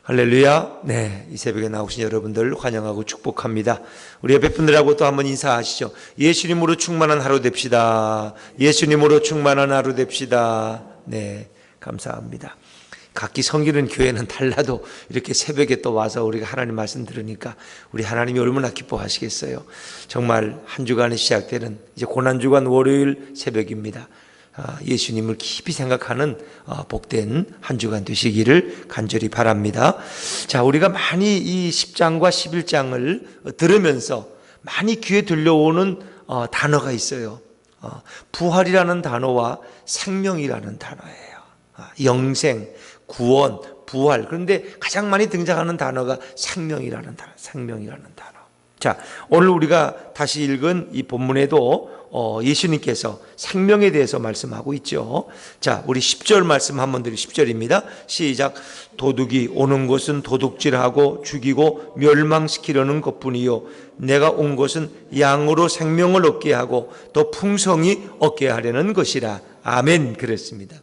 할렐루야. 네, 이 새벽에 나오신 여러분들 환영하고 축복합니다. 우리 옆에 분들하고 또 한번 인사하시죠. 예수님으로 충만한 하루 됩시다. 예수님으로 충만한 하루 됩시다. 네, 감사합니다. 각기 섬기는 교회는 달라도 이렇게 새벽에 또 와서 우리가 하나님 말씀 들으니까 우리 하나님이 얼마나 기뻐하시겠어요. 정말 한 주간이 시작되는 이제 고난주간 월요일 새벽입니다. 예수님을 깊이 생각하는 복된 한 주간 되시기를 간절히 바랍니다. 자, 우리가 많이 이 10장과 11장을 들으면서 많이 귀에 들려오는 단어가 있어요. 부활이라는 단어와 생명이라는 단어예요. 영생, 구원, 부활. 그런데 가장 많이 등장하는 단어가 생명이라는 단어. 자, 오늘 우리가 다시 읽은 이 본문에도 예수님께서 생명에 대해서 말씀하고 있죠. 자, 우리 10절 말씀 한번 드리고 10절입니다. 시작. 도둑이 오는 것은 도둑질하고 죽이고 멸망시키려는 것뿐이요 내가 온 것은 양으로 생명을 얻게 하고 더 풍성히 얻게 하려는 것이라. 아멘. 그랬습니다.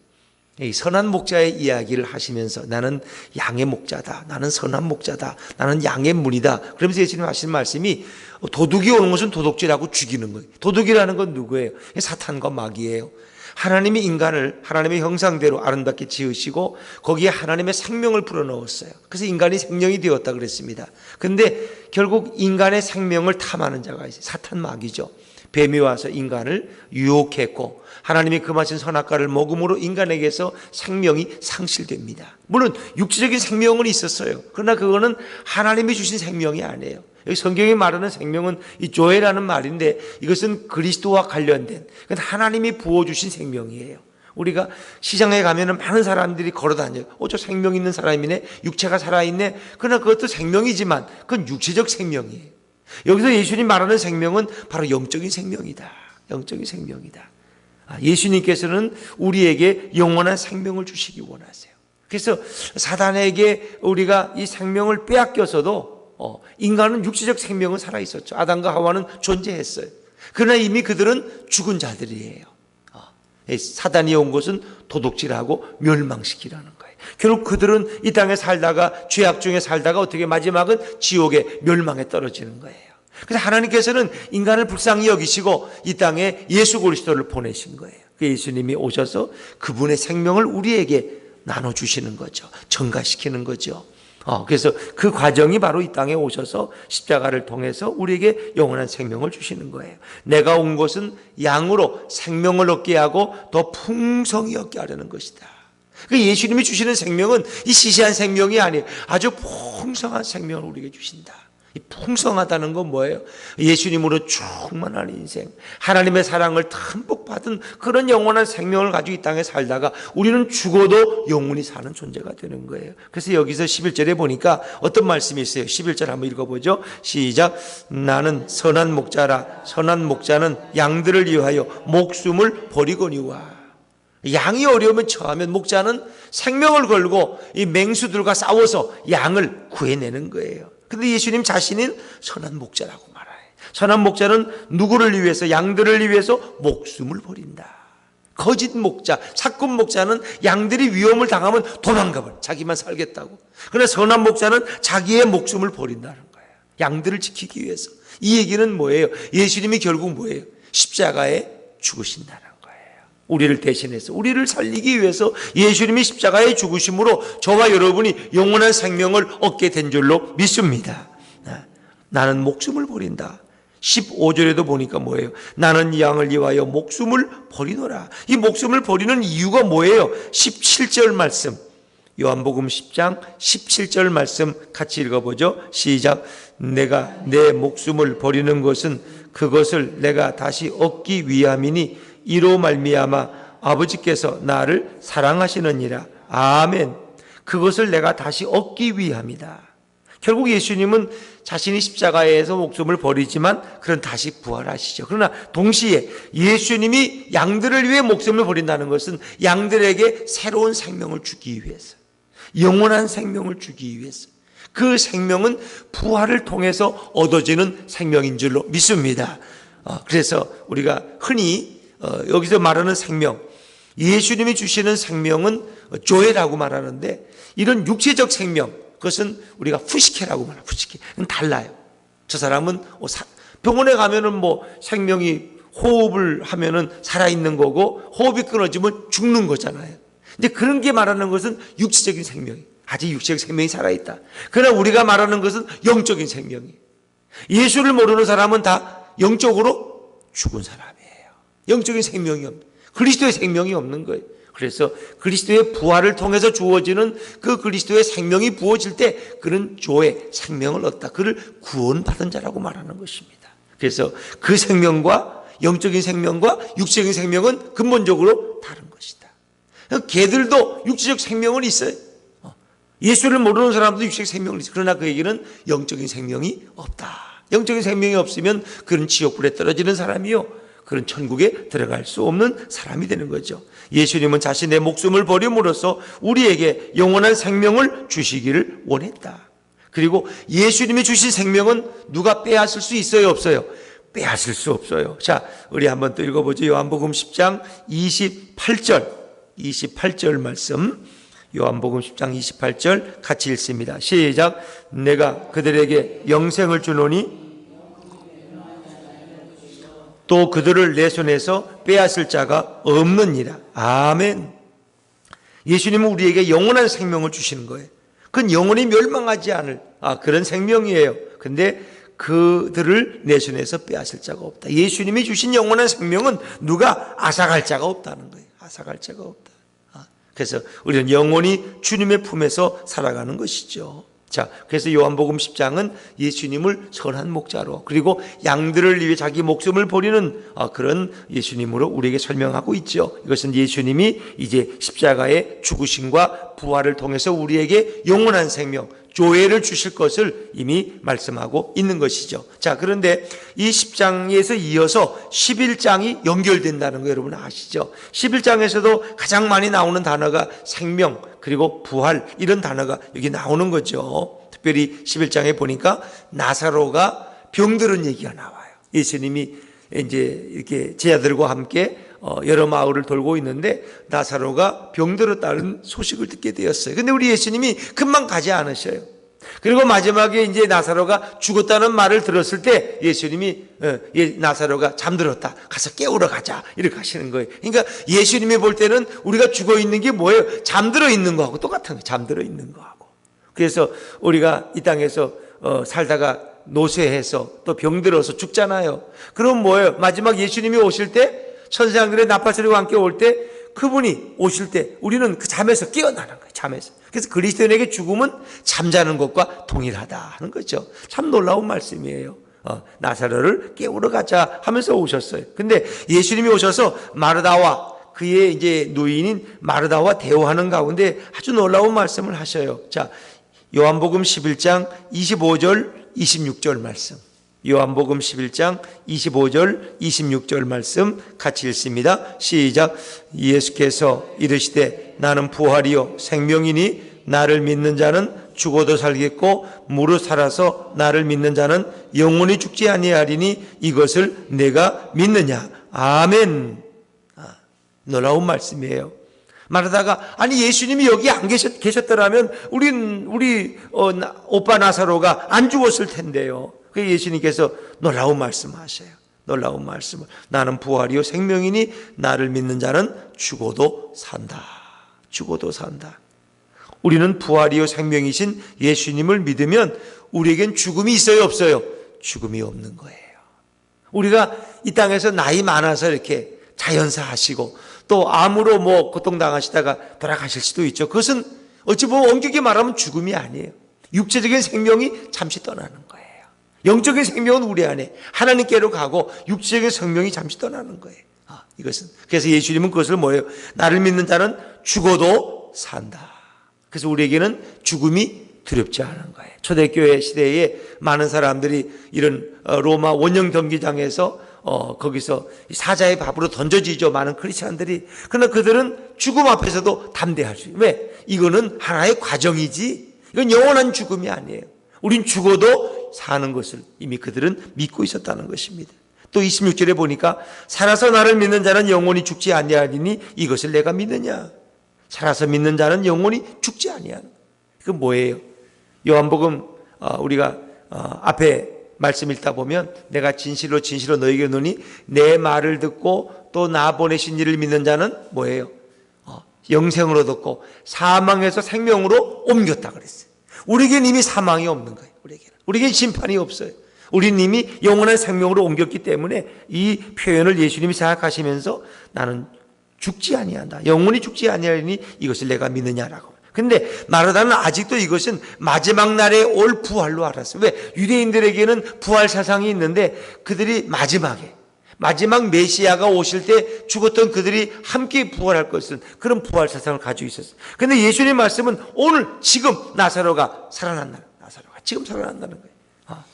이 선한 목자의 이야기를 하시면서 나는 양의 목자다, 나는 선한 목자다, 나는 양의 문이다. 그러면서 예수님 하신 말씀이 도둑이 오는 것은 도둑질하고 죽이는 거예요. 도둑이라는 건 누구예요? 사탄과 마귀예요. 하나님이 인간을 하나님의 형상대로 아름답게 지으시고 거기에 하나님의 생명을 불어넣었어요. 그래서 인간이 생명이 되었다 그랬습니다. 그런데 결국 인간의 생명을 탐하는 자가 있어요. 사탄 마귀죠. 뱀이 와서 인간을 유혹했고 하나님이 금하신 선악과를 먹음으로 인간에게서 생명이 상실됩니다. 물론 육체적인 생명은 있었어요. 그러나 그거는 하나님이 주신 생명이 아니에요. 여기 성경이 말하는 생명은 이 조에라는 말인데 이것은 그리스도와 관련된 하나님이 부어주신 생명이에요. 우리가 시장에 가면은 많은 사람들이 걸어다녀요. 저 생명 있는 사람이네, 육체가 살아있네. 그러나 그것도 생명이지만 그건 육체적 생명이에요. 여기서 예수님 말하는 생명은 바로 영적인 생명이다. 영적인 생명이다. 예수님께서는 우리에게 영원한 생명을 주시기 원하세요. 그래서 사단에게 우리가 이 생명을 빼앗겨서도 인간은 육체적 생명은 살아있었죠. 아담과 하와는 존재했어요. 그러나 이미 그들은 죽은 자들이에요. 사단이 온 것은 도둑질하고 멸망시키라는 거예요. 결국 그들은 이 땅에 살다가 죄악 중에 살다가 어떻게 마지막은 지옥에 멸망에 떨어지는 거예요. 그래서 하나님께서는 인간을 불쌍히 여기시고 이 땅에 예수 그리스도를 보내신 거예요. 그 예수님이 오셔서 그분의 생명을 우리에게 나눠주시는 거죠. 전가시키는 거죠. 그래서 그 과정이 바로 이 땅에 오셔서 십자가를 통해서 우리에게 영원한 생명을 주시는 거예요. 내가 온 것은 양으로 생명을 얻게 하고 더 풍성히 얻게 하려는 것이다. 그 예수님이 주시는 생명은 이 시시한 생명이 아니에요. 아주 풍성한 생명을 우리에게 주신다. 이 풍성하다는 건 뭐예요? 예수님으로 충만한 인생, 하나님의 사랑을 듬뿍 받은 그런 영원한 생명을 가지고 이 땅에 살다가 우리는 죽어도 영원히 사는 존재가 되는 거예요. 그래서 여기서 11절에 보니까 어떤 말씀이 있어요? 11절 한번 읽어보죠. 시작. 나는 선한 목자라. 선한 목자는 양들을 위하여 목숨을 버리거니와. 양이 어려움에 처하면 목자는 생명을 걸고 이 맹수들과 싸워서 양을 구해내는 거예요. 근데 예수님 자신은 선한 목자라고 말해요. 선한 목자는 누구를 위해서? 양들을 위해서 목숨을 버린다. 거짓 목자, 사꾼 목자는 양들이 위험을 당하면 도망가버려. 자기만 살겠다고. 그러나 선한 목자는 자기의 목숨을 버린다는 거예요. 양들을 지키기 위해서. 이 얘기는 뭐예요? 예수님이 결국 뭐예요? 십자가에 죽으신다는 거예요. 우리를 대신해서 우리를 살리기 위해서 예수님이 십자가에 죽으심으로 저와 여러분이 영원한 생명을 얻게 된 줄로 믿습니다. 나는 목숨을 버린다. 15절에도 보니까 뭐예요? 나는 양을 위하여 목숨을 버리노라. 이 목숨을 버리는 이유가 뭐예요? 17절 말씀, 요한복음 10장 17절 말씀 같이 읽어보죠. 시작. 내가 내 목숨을 버리는 것은 그것을 내가 다시 얻기 위함이니 이로 말미암아 아버지께서 나를 사랑하시느니라. 아멘. 그것을 내가 다시 얻기 위함이다. 결국 예수님은 자신이 십자가에서 목숨을 버리지만 그런 다시 부활하시죠. 그러나 동시에 예수님이 양들을 위해 목숨을 버린다는 것은 양들에게 새로운 생명을 주기 위해서, 영원한 생명을 주기 위해서, 그 생명은 부활을 통해서 얻어지는 생명인 줄로 믿습니다. 그래서 우리가 흔히 여기서 말하는 생명, 예수님이 주시는 생명은 조회라고 말하는데 이런 육체적 생명, 그것은 우리가 푸시케라고 말해요. 푸시케. 달라요. 저 사람은 병원에 가면은 뭐 생명이 호흡을 하면은 살아있는 거고 호흡이 끊어지면 죽는 거잖아요. 근데 그런 게 말하는 것은 육체적인 생명이, 아직 육체적 생명이 살아있다. 그러나 우리가 말하는 것은 영적인 생명이. 예수를 모르는 사람은 다 영적으로 죽은 사람이에요. 영적인 생명이 없는, 그리스도의 생명이 없는 거예요. 그래서 그리스도의 부활을 통해서 주어지는 그 그리스도의 생명이 부어질 때 그런 조의 생명을 얻다. 그를 구원받은 자라고 말하는 것입니다. 그래서 그 생명과 영적인 생명과 육체적인 생명은 근본적으로 다른 것이다. 개들도 육체적 생명은 있어요. 예수를 모르는 사람도 육체적 생명은 있어요. 그러나 그에게는 영적인 생명이 없다. 영적인 생명이 없으면 그런 지옥불에 떨어지는 사람이요, 그런 천국에 들어갈 수 없는 사람이 되는 거죠. 예수님은 자신의 목숨을 버림으로써 우리에게 영원한 생명을 주시기를 원했다. 그리고 예수님이 주신 생명은 누가 빼앗을 수 있어요, 없어요? 빼앗을 수 없어요. 자, 우리 한번 또 읽어보죠. 요한복음 10장 28절 말씀. 요한복음 10장 28절 같이 읽습니다. 시작. 내가 그들에게 영생을 주노니 또 그들을 내 손에서 빼앗을 자가 없느니라. 아멘. 예수님은 우리에게 영원한 생명을 주시는 거예요. 그건 영원히 멸망하지 않을 그런 생명이에요. 근데 그들을 내 손에서 빼앗을 자가 없다. 예수님이 주신 영원한 생명은 누가 앗아갈 자가 없다는 거예요. 앗아갈 자가 없다. 그래서 우리는 영원히 주님의 품에서 살아가는 것이죠. 자, 그래서 요한복음 10장은 예수님을 선한 목자로, 그리고 양들을 위해 자기 목숨을 버리는 그런 예수님으로 우리에게 설명하고 있죠. 이것은 예수님이 이제 십자가의 죽으심과 부활을 통해서 우리에게 영원한 생명, 조회를 주실 것을 이미 말씀하고 있는 것이죠. 자, 그런데 이 10장에서 이어서 11장이 연결된다는 거 여러분 아시죠? 11장에서도 가장 많이 나오는 단어가 생명, 그리고 부활, 이런 단어가 여기 나오는 거죠. 특별히 11장에 보니까 나사로가 병들은 얘기가 나와요. 예수님이 이제 이렇게 제자들과 함께 여러 마을을 돌고 있는데 나사로가 병들었다는 소식을 듣게 되었어요. 근데 우리 예수님이 금방 가지 않으셔요. 그리고 마지막에 이제 나사로가 죽었다는 말을 들었을 때 예수님이 나사로가 잠들었다, 가서 깨우러 가자, 이렇게 하시는 거예요. 그러니까 예수님이 볼 때는 우리가 죽어 있는 게 뭐예요? 잠들어 있는 거하고 똑같은 거예요. 잠들어 있는 거하고. 그래서 우리가 이 땅에서 살다가 노쇠해서 또 병들어서 죽잖아요. 그럼 뭐예요? 마지막 예수님이 오실 때, 천사장들의 나팔소리와 함께 올 때, 그분이 오실 때 우리는 그 잠에서 깨어나는 거예요. 잠에서. 그래서 그리스도인에게 죽음은 잠자는 것과 동일하다 하는 거죠. 참 놀라운 말씀이에요. 나사로를 깨우러 가자 하면서 오셨어요. 근데 예수님이 오셔서 마르다와 그의 이제 노인인 마르다와 대화하는 가운데 아주 놀라운 말씀을 하셔요. 자, 요한복음 11장 25절 26절 말씀. 요한복음 11장 25절 26절 말씀 같이 읽습니다. 시작. 예수께서 이르시되 나는 부활이요 생명이니 나를 믿는 자는 죽어도 살겠고 무릇 살아서 나를 믿는 자는 영원히 죽지 아니하리니 이것을 내가 믿느냐. 아멘. 놀라운 말씀이에요. 말하다가 아니 예수님이 여기 안 계셨더라면 우리 오빠 나사로가 안 죽었을 텐데요. 그 예수님께서 놀라운 말씀하셔요. 놀라운 말씀을. 나는 부활이요 생명이니 나를 믿는 자는 죽어도 산다. 죽어도 산다. 우리는 부활이요 생명이신 예수님을 믿으면 우리에겐 죽음이 있어요, 없어요? 죽음이 없는 거예요. 우리가 이 땅에서 나이 많아서 이렇게 자연사 하시고 또 암으로 고통당하시다가 돌아가실 수도 있죠. 그것은 어찌 보면 엄격히 말하면 죽음이 아니에요. 육체적인 생명이 잠시 떠나는 거예요. 영적인 생명은 우리 안에 하나님께로 가고 육체적인 생명이 잠시 떠나는 거예요. 이것은 그래서 예수님은 그것을 뭐예요? 나를 믿는 자는 죽어도 산다. 그래서 우리에게는 죽음이 두렵지 않은 거예요. 초대교회 시대에 많은 사람들이 이런 로마 원형 경기장에서 거기서 사자의 밥으로 던져지죠. 많은 크리스찬들이. 그러나 그들은 죽음 앞에서도 담대할 수 있어요. 왜? 이거는 하나의 과정이지 이건 영원한 죽음이 아니에요. 우린 죽어도 사는 것을 이미 그들은 믿고 있었다는 것입니다. 또 26절에 보니까 살아서 나를 믿는 자는 영원히 죽지 아니하리니 이것을 내가 믿느냐. 살아서 믿는 자는 영원히 죽지 아니하는. 그 뭐예요? 요한복음 우리가 앞에 말씀 읽다 보면 내가 진실로 진실로 너에게 이르노니 내 말을 듣고 또 나 보내신 이를 믿는 자는 뭐예요? 영생을 얻었고 사망에서 생명으로 옮겼다 그랬어요. 우리에게는 이미 사망이 없는 거예요. 우리에게는 심판이 없어요. 우리는 이미 영원한 생명으로 옮겼기 때문에 이 표현을 예수님이 생각하시면서 나는 죽지 아니한다. 영원히 죽지 아니하니 이것을 내가 믿느냐라고. 근데 마르다는 아직도 이것은 마지막 날에 올 부활로 알았어요. 왜? 유대인들에게는 부활 사상이 있는데 그들이 마지막 메시아가 오실 때 죽었던 그들이 함께 부활할 것은 그런 부활 사상을 가지고 있었어요. 근데 예수님 말씀은 오늘 지금 나사로가 살아난다는, 나사로가 지금 살아난다는 거예요.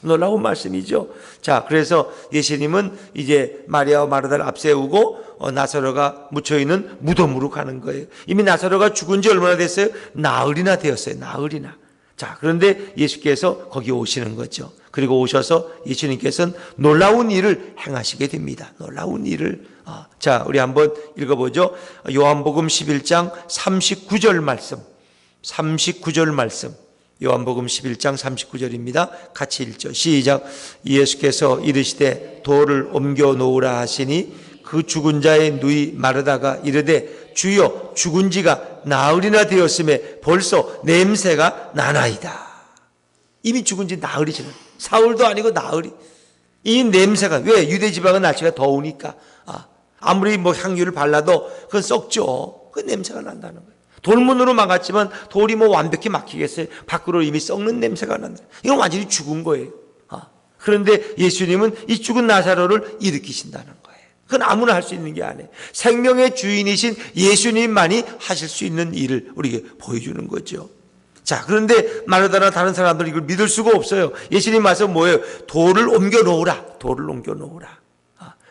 놀라운 말씀이죠. 자, 그래서 예수님은 이제 마리아와 마르다를 앞세우고 나사로가 묻혀있는 무덤으로 가는 거예요. 이미 나사로가 죽은 지 얼마나 됐어요? 나흘이나 되었어요. 나흘이나. 자, 그런데 예수께서 거기 오시는 거죠. 그리고 오셔서 예수님께서는 놀라운 일을 행하시게 됩니다. 놀라운 일을. 자, 우리 한번 읽어보죠. 요한복음 11장 39절 말씀. 39절 말씀. 요한복음 11장 39절입니다. 같이 읽죠. 시작. 예수께서 이르시되 돌을 옮겨 놓으라 하시니 그 죽은 자의 누이 마르다가 이르되 주여 죽은 지가 나흘이나 되었음에 벌써 냄새가 나나이다. 이미 죽은 지 나흘이 지났어요. 사흘도 아니고 나흘이. 이 냄새가, 왜? 유대 지방은 날씨가 더우니까 아무리 향유를 발라도 그건 썩죠. 그 냄새가 난다는 거예요. 돌문으로 막았지만 돌이 완벽히 막히겠어요? 밖으로 이미 썩는 냄새가 난다. 이건 완전히 죽은 거예요. 그런데 예수님은 이 죽은 나사로를 일으키신다는 거예요. 그건 아무나 할 수 있는 게 아니에요. 생명의 주인이신 예수님만이 하실 수 있는 일을 우리에게 보여주는 거죠. 자, 그런데 마르다나 다른 사람들은 이걸 믿을 수가 없어요. 예수님 말씀은 뭐예요? 돌을 옮겨 놓으라. 돌을 옮겨 놓으라.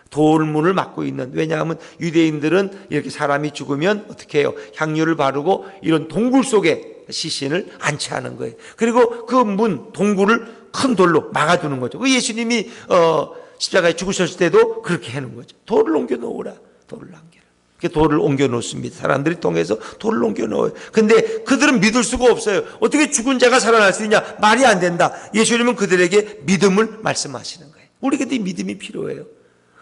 돌문을 막고 있는, 왜냐하면 유대인들은 이렇게 사람이 죽으면 어떻게 해요? 향유를 바르고 이런 동굴 속에 시신을 안치하는 거예요. 그리고 그 문, 동굴을 큰 돌로 막아두는 거죠. 예수님이 십자가에 죽으셨을 때도 그렇게 해놓은 거죠. 돌을 옮겨 놓으라. 돌을 남겨라. 돌을 옮겨 놓습니다. 사람들이 통해서 돌을 옮겨 놓아요. 근데 그들은 믿을 수가 없어요. 어떻게 죽은 자가 살아날 수 있냐? 말이 안 된다. 예수님은 그들에게 믿음을 말씀하시는 거예요. 우리에게도 이 믿음이 필요해요.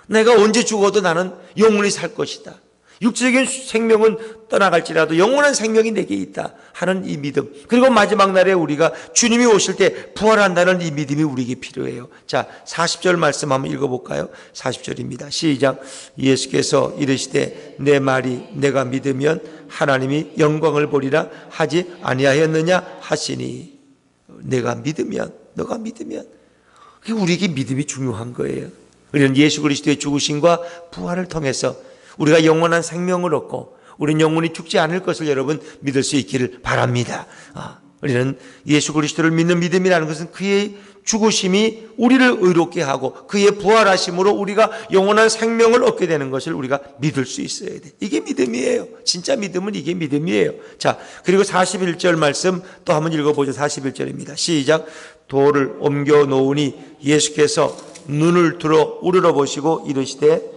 내가 언제 죽어도 나는 영원히 살 것이다. 육체적인 생명은 떠나갈지라도 영원한 생명이 내게 있다 하는 이 믿음. 그리고 마지막 날에 우리가 주님이 오실 때 부활한다는 이 믿음이 우리에게 필요해요. 자, 40절 말씀 한번 읽어볼까요? 40절입니다. 시작. 예수께서 이르시되 내 말이 내가 믿으면 하나님이 영광을 보리라 하지 아니하였느냐 하시니. 내가 믿으면, 너가 믿으면. 우리에게 믿음이 중요한 거예요. 우리는 예수 그리스도의 죽으심과 부활을 통해서 우리가 영원한 생명을 얻고 우리는 영원히 죽지 않을 것을 여러분 믿을 수 있기를 바랍니다. 우리는 예수 그리스도를 믿는 믿음이라는 것은 그의 죽으심이 우리를 의롭게 하고 그의 부활하심으로 우리가 영원한 생명을 얻게 되는 것을 우리가 믿을 수 있어야 돼. 이게 믿음이에요. 진짜 믿음은 이게 믿음이에요. 자, 그리고 41절 말씀 또 한번 읽어보죠. 41절입니다. 시작. 돌을 옮겨 놓으니 예수께서 눈을 들어 우러러 보시고 이르시되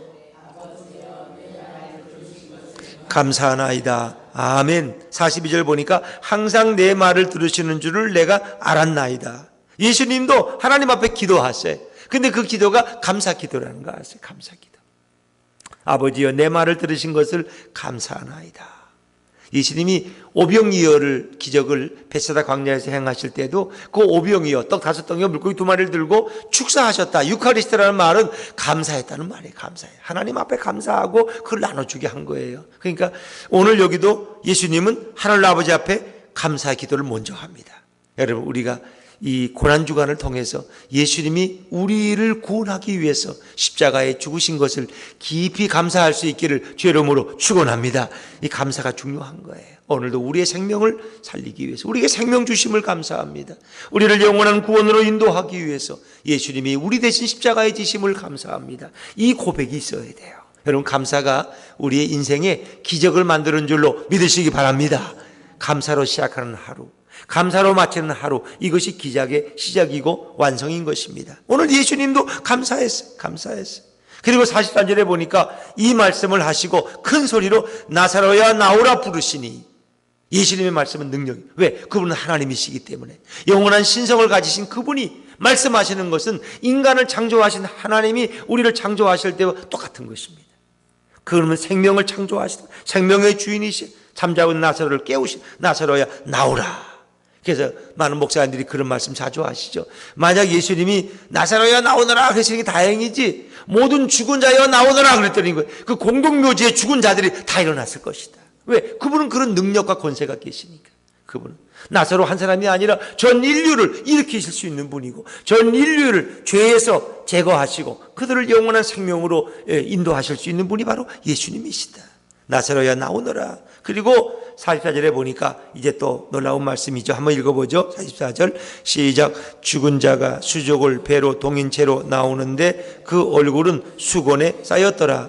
감사하나이다. 아멘. 42절 보니까 항상 내 말을 들으시는 줄을 내가 알았나이다. 예수님도 하나님 앞에 기도하세요. 근데 그 기도가 감사 기도라는 거 아세요? 감사 기도. 아버지여 내 말을 들으신 것을 감사하나이다. 예수님이 오병이어를 기적을 베세다 광야에서 행하실 때도 그 오병이어 떡 5덩이와 물고기 2마리를 들고 축사하셨다. 유카리스트라는 말은 감사했다는 말이에요. 감사해. 하나님 앞에 감사하고 그걸 나눠주게 한 거예요. 그러니까 오늘 여기도 예수님은 하늘 아버지 앞에 감사 기도를 먼저 합니다. 여러분, 우리가 이 고난주간을 통해서 예수님이 우리를 구원하기 위해서 십자가에 죽으신 것을 깊이 감사할 수 있기를 주의 이름으로 축원합니다. 이 감사가 중요한 거예요. 오늘도 우리의 생명을 살리기 위해서, 우리에게 생명 주심을 감사합니다. 우리를 영원한 구원으로 인도하기 위해서 예수님이 우리 대신 십자가에 지심을 감사합니다. 이 고백이 있어야 돼요. 여러분, 감사가 우리의 인생에 기적을 만드는 줄로 믿으시기 바랍니다. 감사로 시작하는 하루, 감사로 마치는 하루, 이것이 기적의 시작이고 완성인 것입니다. 오늘 예수님도 감사했어요. 그리고 43절에 보니까 이 말씀을 하시고 큰 소리로 나사로야 나오라 부르시니. 예수님의 말씀은 능력이. 왜? 그분은 하나님이시기 때문에. 영원한 신성을 가지신 그분이 말씀하시는 것은 인간을 창조하신 하나님이 우리를 창조하실 때와 똑같은 것입니다. 그러면 생명을 창조하시다. 생명의 주인이시 잠자고 있는 나사로를 깨우신 나사로야 나오라. 그래서 많은 목사님들이 그런 말씀 자주 하시죠. 만약 예수님이 나사로야 나오너라 그랬으니 다행이지, 모든 죽은 자여 나오너라 그랬더니 그 공동묘지에 죽은 자들이 다 일어났을 것이다. 왜? 그분은 그런 능력과 권세가 계시니까. 그분은 나사로 한 사람이 아니라 전 인류를 일으키실 수 있는 분이고, 전 인류를 죄에서 제거하시고 그들을 영원한 생명으로 인도하실 수 있는 분이 바로 예수님이시다. 나사로야 나오너라. 그리고 44절에 보니까 이제 또 놀라운 말씀이죠. 한번 읽어보죠. 44절 시작. 죽은 자가 수족을 배로 동인 채로 나오는데 그 얼굴은 수건에 쌓였더라.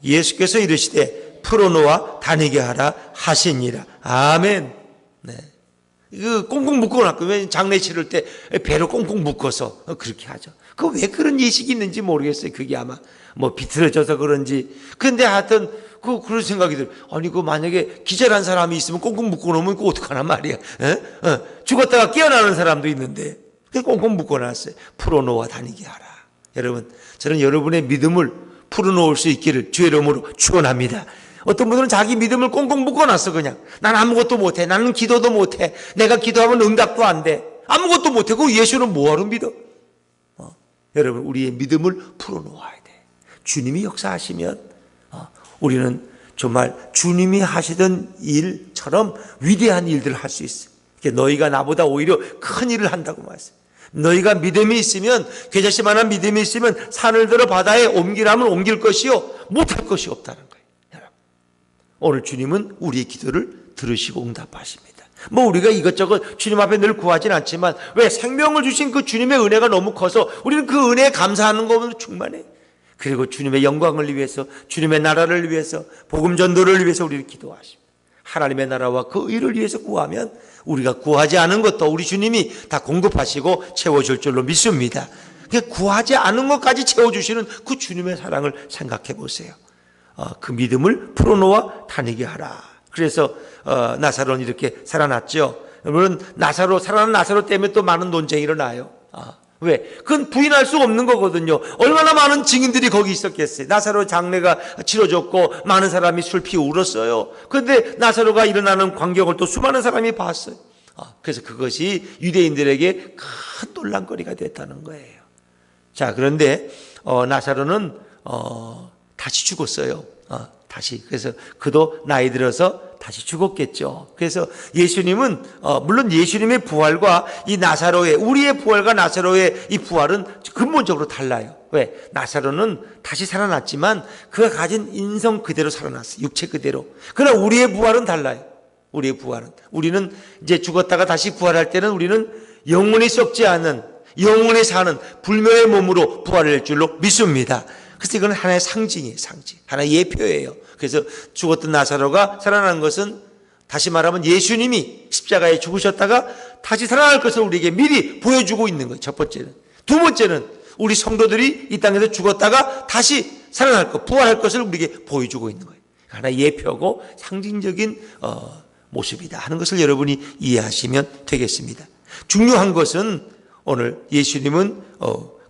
예수께서 이르시되 풀어놓아 다니게 하라 하시니라. 아멘. 네. 그 꽁꽁 묶어놨고, 장례 치를 때 배로 꽁꽁 묶어서 그렇게 하죠. 그 왜 그런 예식이 있는지 모르겠어요. 그게 아마 뭐 비틀어져서 그런지. 근데 하여튼 그런 생각이 들어요. 아니 만약에 기절한 사람이 있으면 꽁꽁 묶어놓으면 그거 어떡하란 말이야. 죽었다가 깨어나는 사람도 있는데 꽁꽁 묶어놨어요. 풀어놓아 다니게 하라. 여러분, 저는 여러분의 믿음을 풀어놓을 수 있기를 주의 이름으로 축원합니다. 어떤 분들은 자기 믿음을 꽁꽁 묶어놨어. 그냥 난 아무것도 못해. 나는 기도도 못해. 내가 기도하면 응답도 안 돼. 아무것도 못해. 그 예수는 뭐하러 믿어? 여러분, 우리의 믿음을 풀어놓아야 돼. 주님이 역사하시면 우리는 정말 주님이 하시던 일처럼 위대한 일들을 할 수 있어. 너희가 나보다 오히려 큰 일을 한다고 말했어요. 너희가 믿음이 있으면, 괴자씨만한 믿음이 있으면 산을 들어 바다에 옮기라면 옮길 것이요 못할 것이 없다는 거예요. 여러분, 오늘 주님은 우리의 기도를 들으시고 응답하십니다. 우리가 이것저것 주님 앞에 늘 구하진 않지만, 왜? 생명을 주신 그 주님의 은혜가 너무 커서 우리는 그 은혜에 감사하는 것으로 충만해. 그리고 주님의 영광을 위해서, 주님의 나라를 위해서, 복음 전도를 위해서 우리를 기도하십니다. 하나님의 나라와 그 의를 위해서 구하면 우리가 구하지 않은 것도 우리 주님이 다 공급하시고 채워줄 줄로 믿습니다. 구하지 않은 것까지 채워주시는 그 주님의 사랑을 생각해 보세요. 그 믿음을 풀어놓아 다니게 하라. 그래서 나사로는 이렇게 살아났죠. 물론 살아난 나사로 때문에 또 많은 논쟁이 일어나요. 왜? 그건 부인할 수 없는 거거든요. 얼마나 많은 증인들이 거기 있었겠어요. 나사로 장례가 치러졌고 많은 사람이 술피 울었어요. 그런데 나사로가 일어나는 광경을 또 수많은 사람이 봤어요. 그래서 그것이 유대인들에게 큰 논란거리가 됐다는 거예요. 자, 그런데 나사로는 다시 죽었어요. 다시. 그래서 그도 나이 들어서 다시 죽었겠죠. 그래서 예수님은 물론 예수님의 부활과 이 나사로의, 우리의 부활과 나사로의 이 부활은 근본적으로 달라요. 왜? 나사로는 다시 살아났지만 그가 가진 인성 그대로 살아났어요. 육체 그대로. 그러나 우리의 부활은 달라요. 우리의 부활은, 우리는 이제 죽었다가 다시 부활할 때는 우리는 영원히 썩지 않은, 영원히 사는 불멸의 몸으로 부활할 줄로 믿습니다. 그래서 이건 하나의 상징이에요. 상징. 하나의 예표예요. 그래서 죽었던 나사로가 살아난 것은, 다시 말하면 예수님이 십자가에 죽으셨다가 다시 살아날 것을 우리에게 미리 보여주고 있는 거예요. 첫 번째는. 두 번째는 우리 성도들이 이 땅에서 죽었다가 다시 살아날 것, 부활할 것을 우리에게 보여주고 있는 거예요. 하나의 예표고 상징적인 모습이다 하는 것을 여러분이 이해하시면 되겠습니다. 중요한 것은 오늘 예수님은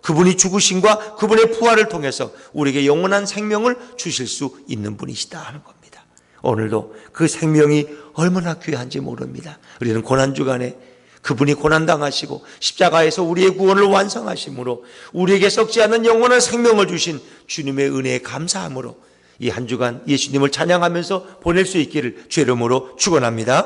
그분이 죽으심과 그분의 부활을 통해서 우리에게 영원한 생명을 주실 수 있는 분이시다 하는 겁니다. 오늘도 그 생명이 얼마나 귀한지 모릅니다. 우리는 고난주간에 그분이 고난당하시고 십자가에서 우리의 구원을 완성하심으로 우리에게 썩지 않는 영원한 생명을 주신 주님의 은혜에 감사함으로 이 한 주간 예수님을 찬양하면서 보낼 수 있기를 주의 이름으로 축원합니다.